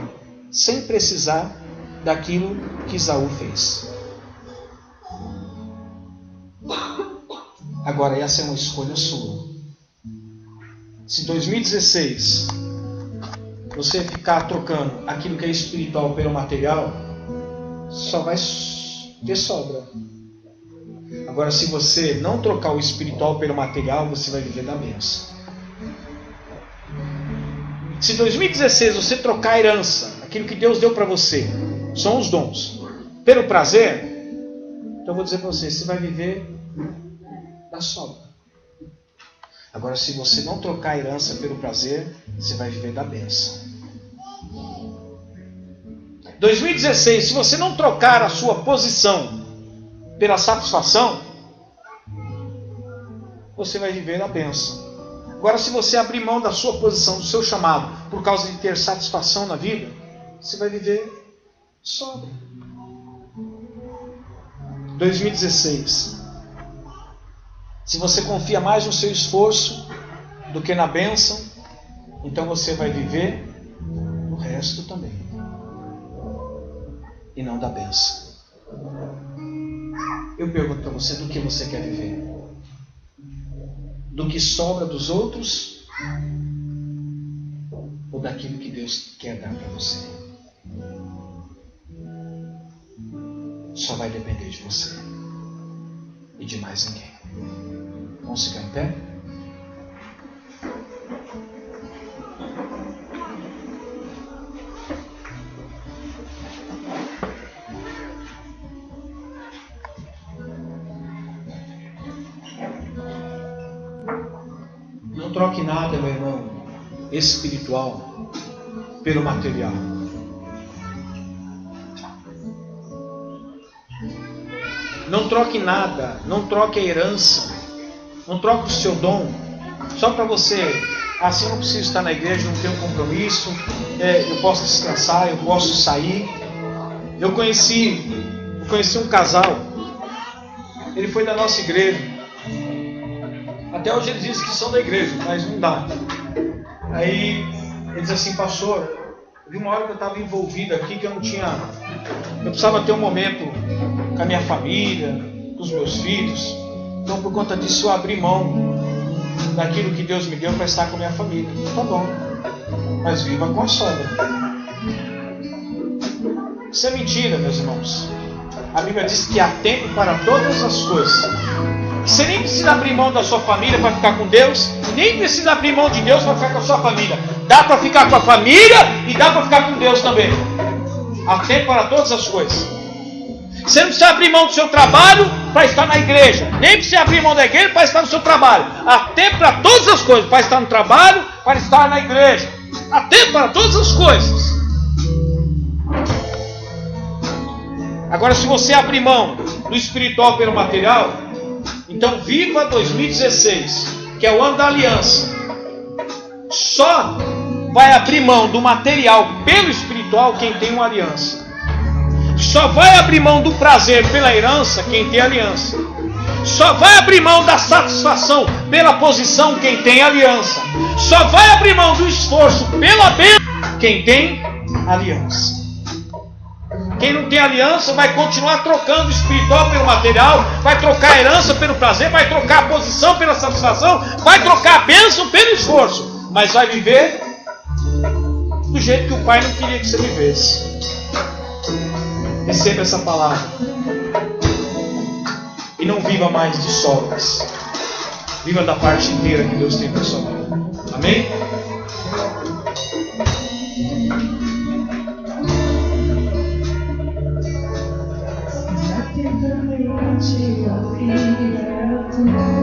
Speaker 1: sem precisar daquilo que Esaú fez. Agora, essa é uma escolha sua. Se 2016 você ficar trocando aquilo que é espiritual pelo material, só vai ter sobra. Agora, se você não trocar o espiritual pelo material, você vai viver da bênção. Se 2016 você trocar a herança, aquilo que Deus deu para você, são os dons, pelo prazer, então eu vou dizer para você, você vai viver da sobra. Agora, se você não trocar a herança pelo prazer, você vai viver da bênção. 2016, se você não trocar a sua posição pela satisfação, você vai viver da bênção. Agora, se você abrir mão da sua posição, do seu chamado, por causa de ter satisfação na vida, você vai viver sobra. 2016. Se você confia mais no seu esforço do que na bênção, então você vai viver o resto também. E não da bênção. Eu pergunto para você, do que você quer viver? Do que sobra dos outros? Ou daquilo que Deus quer dar para você? Só vai depender de você. E de mais ninguém. Vamos ficar em pé? Não troque nada, meu irmão, espiritual pelo material. Não troque nada, não troque a herança, não troque o seu dom, só para você, assim eu não preciso estar na igreja, não tenho compromisso, eu posso descansar, eu posso sair. Eu conheci um casal, ele foi da nossa igreja, até hoje eles dizem que são da igreja, mas não dá. Aí ele diz assim: pastor, vi uma hora que eu estava envolvido aqui, que eu precisava ter um momento com a minha família, com os meus filhos. Então por conta disso eu abri mão daquilo que Deus me deu para estar com a minha família. Tá bom, mas viva com a sogra. Isso é mentira, meus irmãos. A Bíblia diz que há tempo para todas as coisas. Você nem precisa abrir mão da sua família para ficar com Deus, nem precisa abrir mão de Deus para ficar com a sua família. Dá para ficar com a família e dá para ficar com Deus também. Há tempo para todas as coisas. Você não precisa abrir mão do seu trabalho para estar na igreja, nem precisa abrir mão da igreja para estar no seu trabalho. Há tempo para todas as coisas, para estar no trabalho, para estar na igreja. Há tempo para todas as coisas. Agora, se você abrir mão do espiritual pelo material, então viva 2016, que é o ano da aliança. Só vai abrir mão do material pelo espiritual quem tem uma aliança. Só vai abrir mão do prazer pela herança quem tem aliança. Só vai abrir mão da satisfação pela posição quem tem aliança. Só vai abrir mão do esforço pela bênção quem tem aliança. Quem não tem aliança vai continuar trocando o espiritual pelo material, vai trocar a herança pelo prazer, vai trocar a posição pela satisfação, vai trocar a bênção pelo esforço, mas vai viver do jeito que o Pai não queria que você vivesse. Receba essa palavra e não viva mais de sobras. Viva da parte inteira que Deus tem para a sua vida. Amém?
Speaker 2: Eternamente a vida